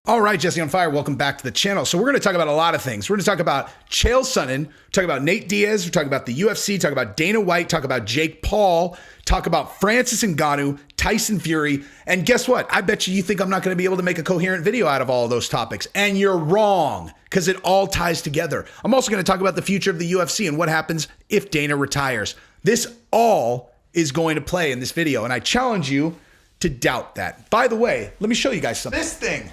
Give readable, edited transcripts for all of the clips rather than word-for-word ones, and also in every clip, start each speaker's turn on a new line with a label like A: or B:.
A: All right, Jesse on Fire, welcome back to the channel. So we're going to talk about a lot of things. We're going to talk about Chael Sonnen, talk about Nate Diaz, we're talking about the UFC, talk about Dana White, talk about Jake Paul, talk about Francis Ngannou, Tyson Fury, and guess what? I bet you think I'm not going to be able to make a coherent video out of all of those topics, and you're wrong, because it all ties together. I'm also going to talk about the future of the UFC and what happens if Dana retires. This all is going to play in this video, and I challenge you to doubt that. By the way, let me show you guys something. This thing.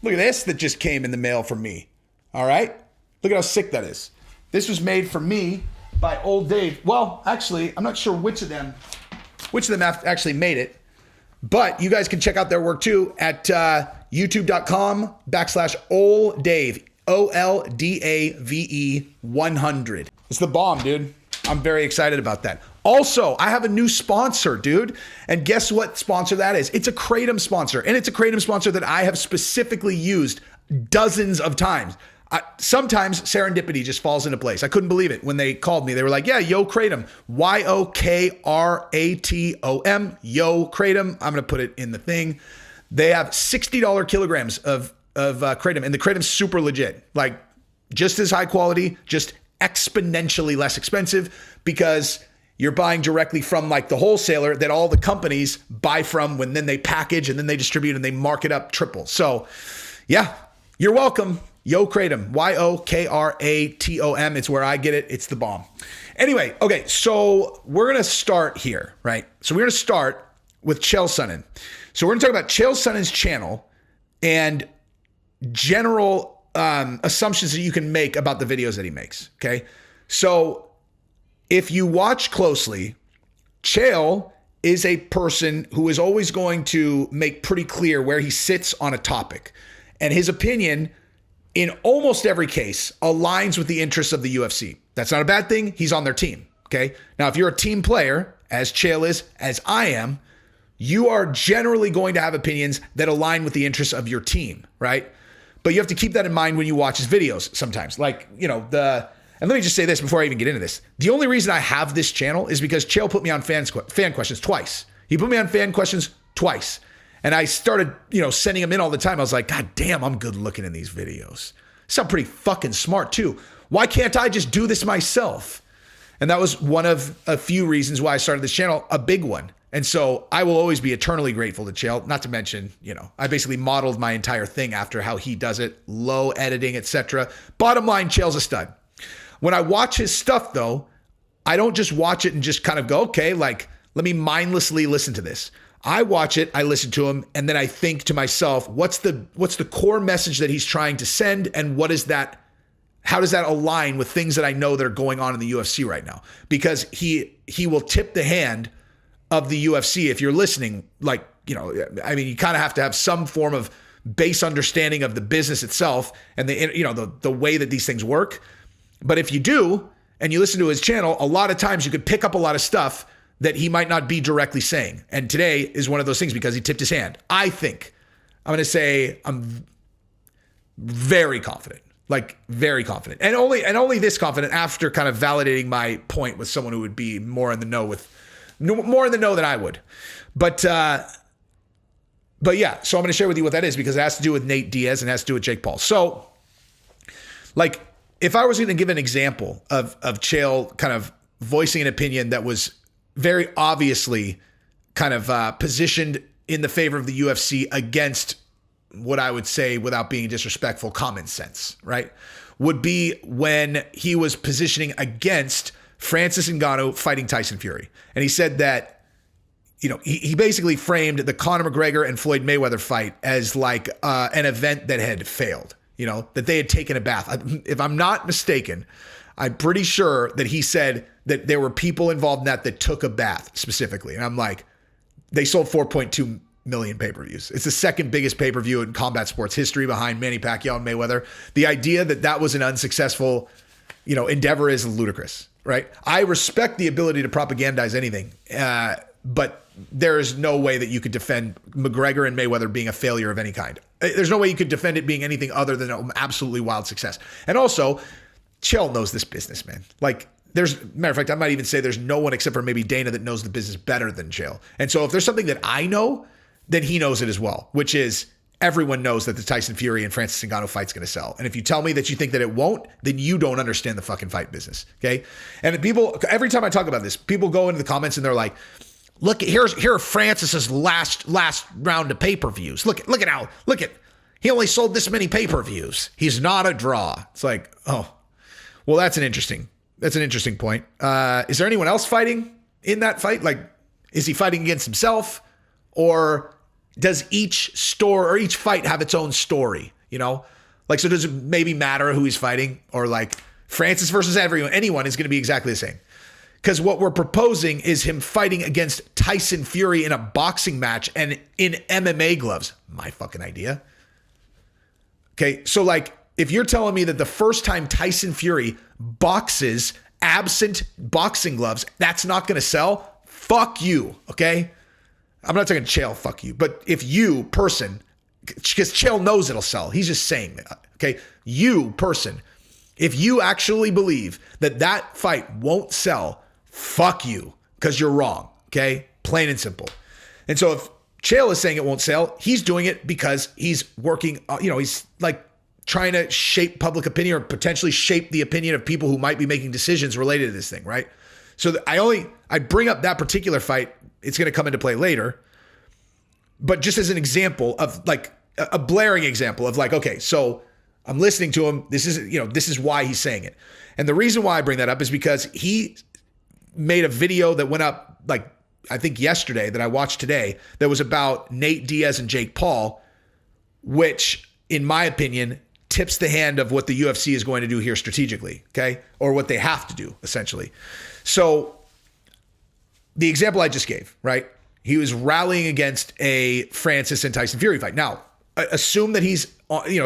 A: Look at this that just came in the mail from me. All right? Look at how sick that is. This was made for me by old Dave. Well, actually, I'm not sure which of them actually made it, but you guys can check out their work too at youtube.com/olddave, OLDAVE 100. It's the bomb, dude. I'm very excited about that. Also, I have a new sponsor, dude. And guess what sponsor that is? It's a Kratom sponsor. And it's a Kratom sponsor that I have specifically used dozens of times. Sometimes serendipity just falls into place. I couldn't believe it when they called me. They were like, yeah, yo, Kratom. YOKRATOM. Yo, Kratom. I'm going to put it in the thing. They have $60 kilograms of Kratom. And the Kratom's super legit. Like, just as high quality, just exponentially less expensive, because you're buying directly from like the wholesaler that all the companies buy from, when then they package and then they distribute and they mark it up triple. So yeah, you're welcome. Yo, Kratom, YOKRATOM. It's where I get it. It's the bomb. Anyway, okay, so we're going to start here, right? So we're going to start with Chael Sonnen. So we're going to talk about Chael Sonnen's channel and general assumptions that you can make about the videos that he makes. Okay. So if you watch closely, Chael is a person who is always going to make pretty clear where he sits on a topic, and his opinion in almost every case aligns with the interests of the UFC. That's not a bad thing. He's on their team. Okay. Now, if you're a team player, as Chael is, as I am, you are generally going to have opinions that align with the interests of your team, right? But you have to keep that in mind when you watch his videos sometimes. Like, you know, and let me just say this before I even get into this. The only reason I have this channel is because Chael put me on fan questions twice. He put me on fan questions twice. And I started, sending him in all the time. I was like, God damn, I'm good looking in these videos. Sound pretty fucking smart too. Why can't I just do this myself? And that was one of a few reasons why I started this channel, a big one. And so I will always be eternally grateful to Chael, not to mention, I basically modeled my entire thing after how he does it, low editing, etc. Bottom line, Chael's a stud. When I watch his stuff though, I don't just watch it and just kind of go, okay, like, let me mindlessly listen to this. I watch it, I listen to him, and then I think to myself, what's the core message that he's trying to send, and how does that align with things that I know that are going on in the UFC right now? Because he will tip the hand of the UFC if you're listening. Like, you kind of have to have some form of base understanding of the business itself and the way that these things work. But if you do, and you listen to his channel, a lot of times you could pick up a lot of stuff that he might not be directly saying. And today is one of those things because he tipped his hand. I'm going to say I'm very confident. Like, very confident. And only this confident after kind of validating my point with someone who would be more in the know than I would. But yeah, so I'm going to share with you what that is, because it has to do with Nate Diaz and it has to do with Jake Paul. So, like, if I was going to give an example of Chael kind of voicing an opinion that was very obviously kind of positioned in the favor of the UFC against what I would say, without being disrespectful, common sense, right? Would be when he was positioning against Francis Ngannou fighting Tyson Fury. And he said that, he basically framed the Conor McGregor and Floyd Mayweather fight as like an event that had failed, that they had taken a bath. If I'm not mistaken, I'm pretty sure that he said that there were people involved in that took a bath specifically. And I'm like, they sold 4.2 million pay-per-views. It's the second biggest pay-per-view in combat sports history behind Manny Pacquiao and Mayweather. The idea that was an unsuccessful, endeavor is ludicrous, right? I respect the ability to propagandize anything, but there is no way that you could defend McGregor and Mayweather being a failure of any kind. There's no way you could defend it being anything other than an absolutely wild success. And also, Chael knows this business, man. Like, matter of fact, I might even say there's no one except for maybe Dana that knows the business better than Chael. And so if there's something that I know, then he knows it as well, which is everyone knows that the Tyson Fury and Francis Ngannou fight's going to sell. And if you tell me that you think that it won't, then you don't understand the fucking fight business. Okay. And people, every time I talk about this, people go into the comments and they're like, look, here are Francis's last round of pay-per-views. Look at, he only sold this many pay-per-views. He's not a draw. It's like, oh, well, that's an interesting point. Is there anyone else fighting in that fight? Like, is he fighting against himself, or does each fight have its own story? You know, like, so does it maybe matter who he's fighting, or like Francis versus anyone is going to be exactly the same? Because what we're proposing is him fighting against Tyson Fury in a boxing match and in MMA gloves. My fucking idea. Okay, so like, if you're telling me that the first time Tyson Fury boxes absent boxing gloves, that's not going to sell, fuck you, okay? I'm not talking Chael, fuck you. But if you, person, because Chael knows it'll sell. He's just saying that, okay? You, person, if you actually believe that that fight won't sell, fuck you, because you're wrong, okay? Plain and simple. And so if Chael is saying it won't sell, he's doing it because he's working, he's like trying to shape public opinion, or potentially shape the opinion of people who might be making decisions related to this thing, right? So I bring up that particular fight. It's going to come into play later. But just as an example of like a blaring example of like, okay, so I'm listening to him. This is why he's saying it. And the reason why I bring that up is because he made a video that went up like, I think yesterday, that I watched today, that was about Nate Diaz and Jake Paul, which in my opinion tips the hand of what the UFC is going to do here strategically, okay? Or what they have to do essentially. So the example I just gave, right? He was rallying against a Francis and Tyson Fury fight. Now, assume that he's,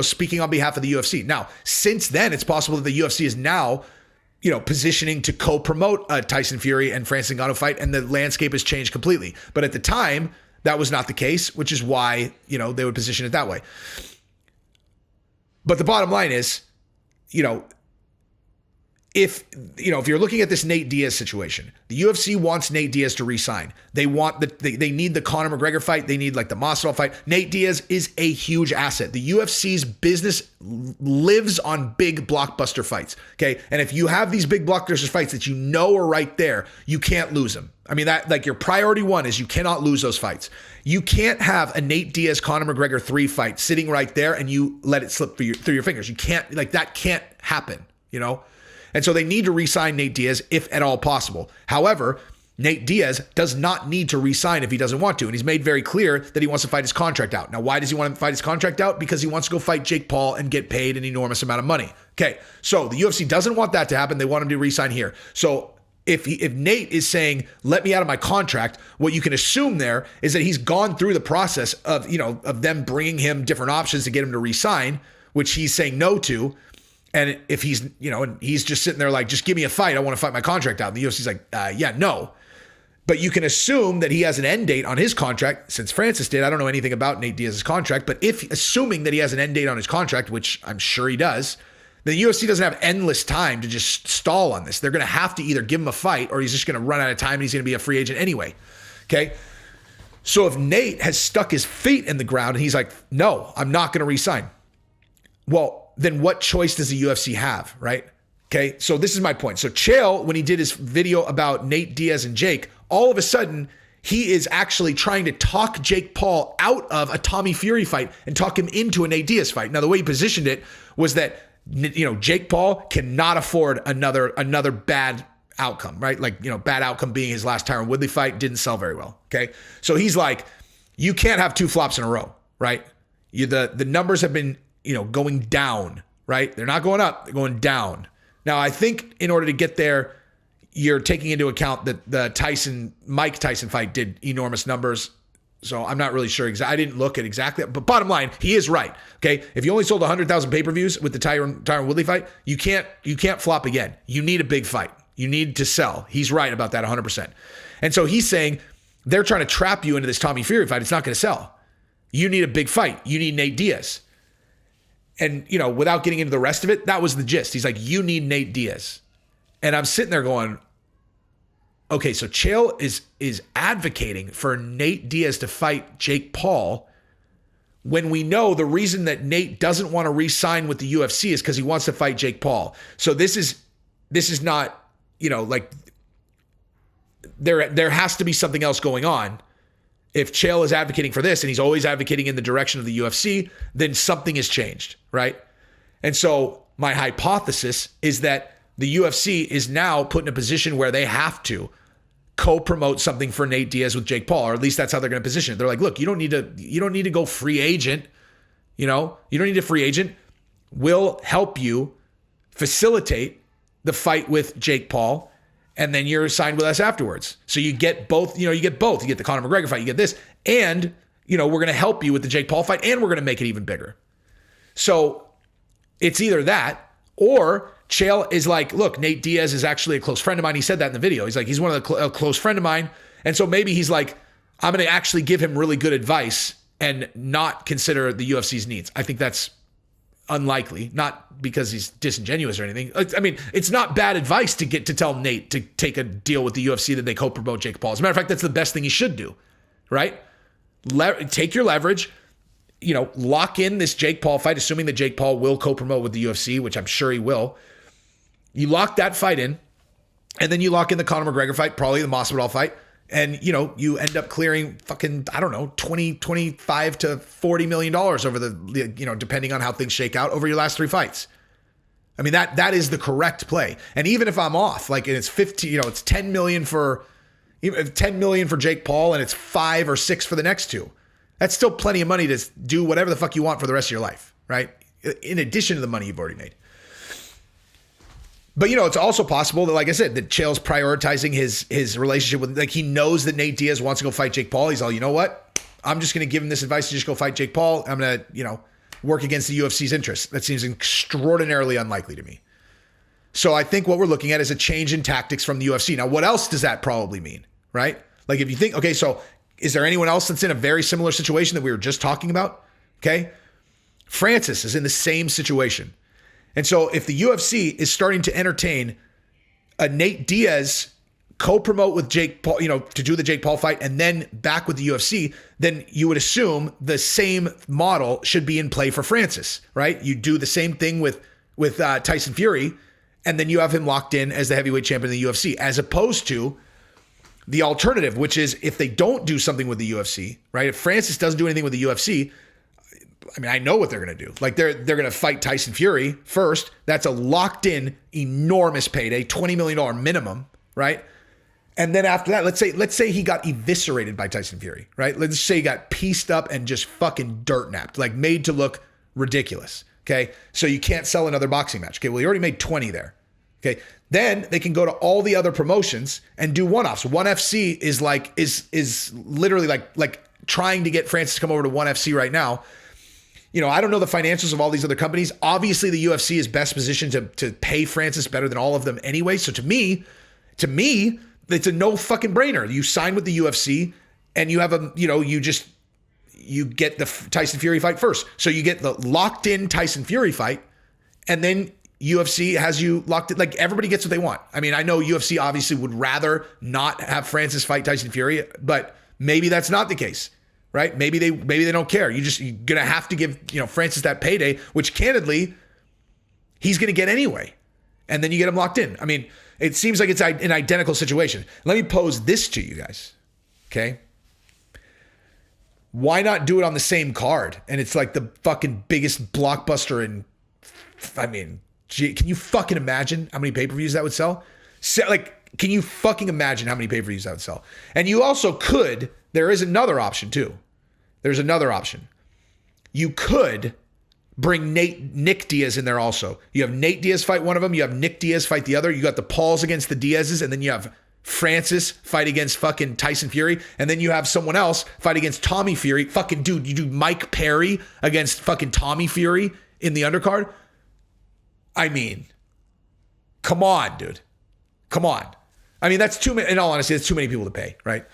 A: speaking on behalf of the UFC. Now, since then, it's possible that the UFC is now, positioning to co-promote a Tyson Fury and Francis Ngannou fight, and the landscape has changed completely. But at the time, that was not the case, which is why, they would position it that way. But the bottom line is, if you're looking at this Nate Diaz situation, the UFC wants Nate Diaz to re-sign. They need the Conor McGregor fight. They need like the Masvidal fight. Nate Diaz is a huge asset. The UFC's business lives on big blockbuster fights. Okay. And if you have these big blockbuster fights that are right there, you can't lose them. I mean, that like your priority one is you cannot lose those fights. You can't have a Nate Diaz, Conor McGregor 3 fight sitting right there and you let it slip through your fingers. You can't, like, that can't happen, And so they need to re-sign Nate Diaz if at all possible. However, Nate Diaz does not need to re-sign if he doesn't want to. And he's made very clear that he wants to fight his contract out. Now, why does he want to fight his contract out? Because he wants to go fight Jake Paul and get paid an enormous amount of money. Okay, so the UFC doesn't want that to happen. They want him to re-sign here. So if Nate is saying, let me out of my contract, what you can assume there is that he's gone through the process of them bringing him different options to get him to re-sign, which he's saying no to. And if he's, and he's just sitting there like, just give me a fight. I want to fight my contract out. And the UFC's like, yeah, no. But you can assume that he has an end date on his contract, since Francis did. I don't know anything about Nate Diaz's contract, but assuming that he has an end date on his contract, which I'm sure he does, then the UFC doesn't have endless time to just stall on this. They're going to have to either give him a fight or he's just going to run out of time and he's going to be a free agent anyway. Okay. So if Nate has stuck his feet in the ground and he's like, no, I'm not going to re-sign. Well, then what choice does the UFC have, right? Okay, so this is my point. So Chael, when he did his video about Nate Diaz and Jake, all of a sudden, he is actually trying to talk Jake Paul out of a Tommy Fury fight and talk him into a Nate Diaz fight. Now, the way he positioned it was that, Jake Paul cannot afford another bad outcome, right? Like, bad outcome being his last Tyron Woodley fight didn't sell very well, okay? So he's like, you can't have 2 flops in a row, right? The numbers have been going down, right? They're not going up, they're going down. Now, I think in order to get there, you're taking into account that the Mike Tyson fight did enormous numbers. So I'm not really sure. I didn't look at exactly, but bottom line, he is right. Okay. If you only sold 100,000 pay-per-views with the Tyron Woodley fight, you can't flop again. You need a big fight. You need to sell. He's right about that 100%. And so he's saying they're trying to trap you into this Tommy Fury fight. It's not going to sell. You need a big fight. You need Nate Diaz. And, without getting into the rest of it, that was the gist. He's like, you need Nate Diaz. And I'm sitting there going, okay, so Chael is advocating for Nate Diaz to fight Jake Paul when we know the reason that Nate doesn't want to re-sign with the UFC is because he wants to fight Jake Paul. So this is not, like there has to be something else going on. If Chael is advocating for this and he's always advocating in the direction of the UFC, then something has changed, right? And so my hypothesis is that the UFC is now put in a position where they have to co-promote something for Nate Diaz with Jake Paul, or at least that's how they're going to position it. They're like, look, you don't need to go free agent. You don't need a free agent. We'll help you facilitate the fight with Jake Paul, and then you're signed with us afterwards. So you get both, you get both. You get the Conor McGregor fight, you get this, and, we're going to help you with the Jake Paul fight, and we're going to make it even bigger. So it's either that, or Chael is like, look, Nate Diaz is actually a close friend of mine. He said that in the video. He's like, he's one of a close friend of mine. And so maybe he's like, I'm going to actually give him really good advice and not consider the UFC's needs. I think that's unlikely, not because he's disingenuous or anything. I mean, it's not bad advice to tell Nate to take a deal with the UFC that they co-promote Jake Paul. As a matter of fact, that's the best thing he should do, right? Take your leverage, lock in this Jake Paul fight, assuming that Jake Paul will co-promote with the UFC, which I'm sure he will. You lock that fight in, and then you lock in the Conor McGregor fight, probably the Masvidal fight, and, you end up clearing fucking, I don't know, 25 to $40 million over the depending on how things shake out over your last 3 fights. I mean, that is the correct play. And even if I'm off, like, and it's 15, it's 10 million for Jake Paul, and it's 5 or 6 for the next 2. That's still plenty of money to do whatever the fuck you want for the rest of your life, right? In addition to the money you've already made. But, it's also possible that, like I said, that Chael's prioritizing his relationship with, like, he knows that Nate Diaz wants to go fight Jake Paul. He's all, you know what? I'm just going to give him this advice to just go fight Jake Paul. I'm going to, work against the UFC's interests. That seems extraordinarily unlikely to me. So I think what we're looking at is a change in tactics from the UFC. Now, what else does that probably mean, right? Like, if you think, okay, so is there anyone else that's in a very similar situation that we were just talking about? Okay. Francis is in the same situation. And so if the UFC is starting to entertain a Nate Diaz co-promote with Jake Paul, to do the Jake Paul fight and then back with the UFC, then you would assume the same model should be in play for Francis, right? You do the same thing with Tyson Fury, and then you have him locked in as the heavyweight champion of the UFC, as opposed to the alternative, which is if they don't do something with the UFC, right? If Francis doesn't do anything with the UFC, I mean, I know what they're going to do. Like, they're going to fight Tyson Fury first. That's a locked in enormous payday, $20 million minimum, right? And then after that, let's say he got eviscerated by Tyson Fury, right? Let's say he got pieced up and just fucking dirt napped, like made to look ridiculous. Okay. So you can't sell another boxing match. Okay. Well, you already made 20 there. Okay. Then they can go to all the other promotions and do one-offs. ONE FC is literally like trying to get Francis to come over to ONE FC right now. I don't know the financials of all these other companies. Obviously, the UFC is best positioned to pay Francis better than all of them anyway. So to me, it's a no fucking brainer. You sign with the UFC and you have you get the Tyson Fury fight first. So you get the locked in Tyson Fury fight, and then UFC has you locked in. Like, everybody gets what they want. I mean, I know UFC obviously would rather not have Francis fight Tyson Fury, but maybe that's not the case. Right? Maybe they don't care. You're gonna have to give Francis that payday, which candidly he's gonna get anyway, and then you get him locked in. I mean, it seems like it's an identical situation. Let me pose this to you guys, okay? Why not do it on the same card? And it's like the fucking biggest blockbuster in. I mean, gee, can you fucking imagine how many pay-per-views that would sell? Can you fucking imagine how many pay-per-views that would sell? And you also could. There is another option too. There's another option. You could bring Nick Diaz in there also. You have Nate Diaz fight one of them. You have Nick Diaz fight the other. You got the Pauls against the Diazes, and then you have Francis fight against fucking Tyson Fury, and then you have someone else fight against Tommy Fury. Fucking dude, you do Mike Perry against fucking Tommy Fury in the undercard. I mean, come on, dude. Come on. I mean, that's too many. In all honesty, that's too many people to pay, right?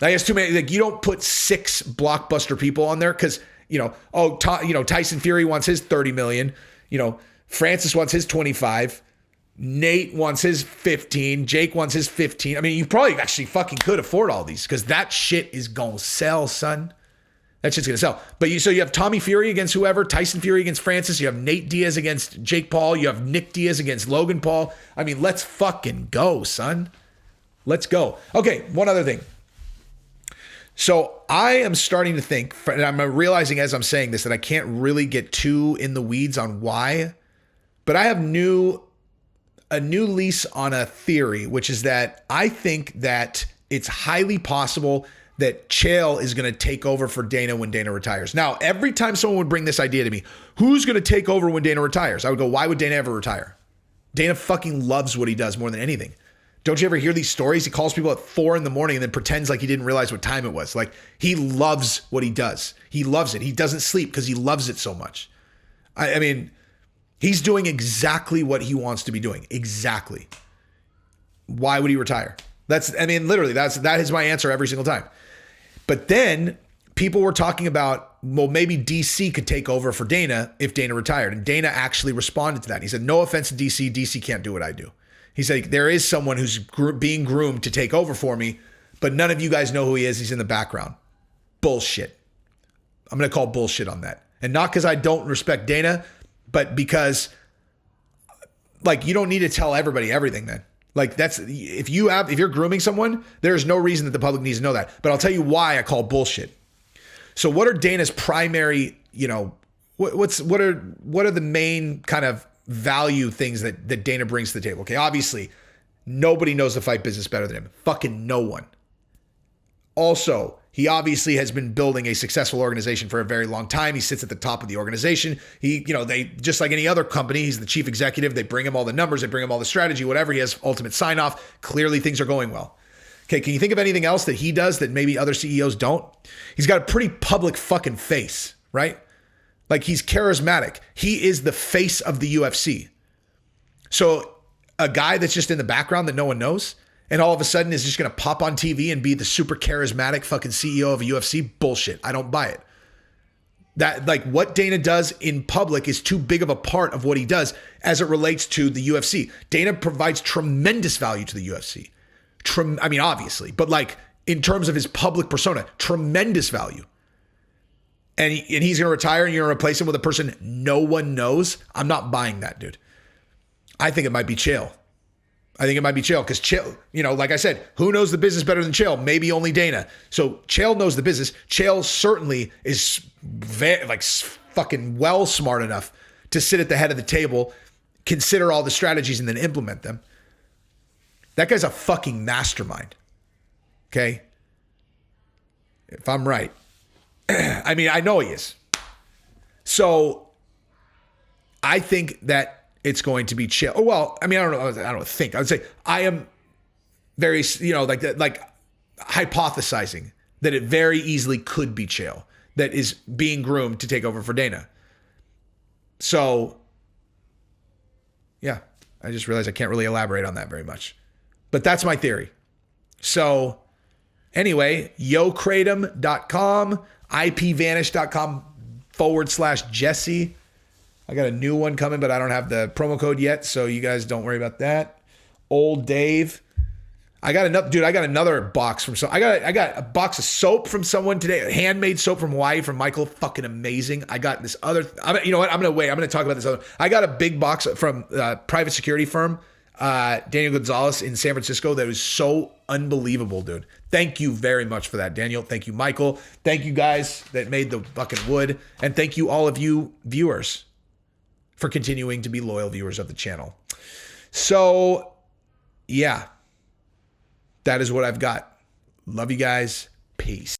A: I guess too many. Like, you don't put 6 blockbuster people on there because Tyson Fury wants his 30 million. Francis wants his 25. Nate wants his 15. Jake wants his 15. I mean, you probably actually fucking could afford all these because that shit is gonna sell, son. That shit's going to sell. But so you have Tommy Fury against whoever, Tyson Fury against Francis. You have Nate Diaz against Jake Paul. You have Nick Diaz against Logan Paul. I mean, let's fucking go, son. Let's go. Okay, one other thing. So I am starting to think, and I'm realizing as I'm saying this that I can't really get too in the weeds on why, but I have a new lease on a theory, which is that I think that it's highly possible that Chael is going to take over for Dana when Dana retires. Now, every time someone would bring this idea to me, who's going to take over when Dana retires? I would go, why would Dana ever retire? Dana fucking loves what he does more than anything. Don't you ever hear these stories? He calls people at 4 a.m. and then pretends like he didn't realize what time it was. Like, he loves what he does. He loves it. He doesn't sleep because he loves it so much. I mean, he's doing exactly what he wants to be doing. Exactly. Why would he retire? Literally, that is my answer every single time. But then people were talking about, well, maybe DC could take over for Dana if Dana retired. And Dana actually responded to that. He said, no offense to DC. DC can't do what I do. He said, there is someone who's being groomed to take over for me, but none of you guys know who he is. He's in the background. Bullshit. I'm going to call bullshit on that. And not because I don't respect Dana, but because, like, you don't need to tell everybody everything then. Like, that's, if you're grooming someone, there's no reason that the public needs to know that. But I'll tell you why I call bullshit. So what are Dana's primary, what are the main kind of value things that Dana brings to the table? Okay, obviously, nobody knows the fight business better than him. Fucking no one. Also, he obviously has been building a successful organization for a very long time. He sits at the top of the organization. They just like any other company, he's the chief executive. They bring him all the numbers, they bring him all the strategy, whatever. He has ultimate sign off. Clearly, things are going well. Okay, can you think of anything else that he does that maybe other CEOs don't? He's got a pretty public fucking face, right? Like, he's charismatic. He is the face of the UFC. So a guy that's just in the background that no one knows, and all of a sudden is just going to pop on TV and be the super charismatic fucking CEO of a UFC? Bullshit. I don't buy it. That, like, what Dana does in public is too big of a part of what he does as it relates to the UFC. Dana provides tremendous value to the UFC. Obviously, but like in terms of his public persona, tremendous value. And he's going to retire and you're going to replace him with a person no one knows. I'm not buying that, dude. I think it might be Chael. Because Chael, like I said, who knows the business better than Chael? Maybe only Dana. So Chael knows the business. Chael certainly is fucking well smart enough to sit at the head of the table, consider all the strategies, and then implement them. That guy's a fucking mastermind. Okay? If I'm right. I know he is. So I think that it's going to be Chael. Well, I don't think. I would say I am very, like hypothesizing that it very easily could be Chael that is being groomed to take over for Dana. So, yeah, I just realized I can't really elaborate on that very much. But that's my theory. So, anyway, yokratom.com, ipvanish.com/Jesse. I got a new one coming, but I don't have the promo code yet, so you guys don't worry about that. Old Dave. I got another box from I got a box of soap from someone today, handmade soap from Hawaii from Michael, fucking amazing. I got this other, you know what? I'm going to talk about this other. I got a big box from a private security firm, Daniel Gonzalez in San Francisco. That was so unbelievable, dude. Thank you very much for that, Daniel. Thank you, Michael. Thank you guys that made the fucking wood. And thank you all of you viewers for continuing to be loyal viewers of the channel. So, yeah, that is what I've got. Love you guys. Peace.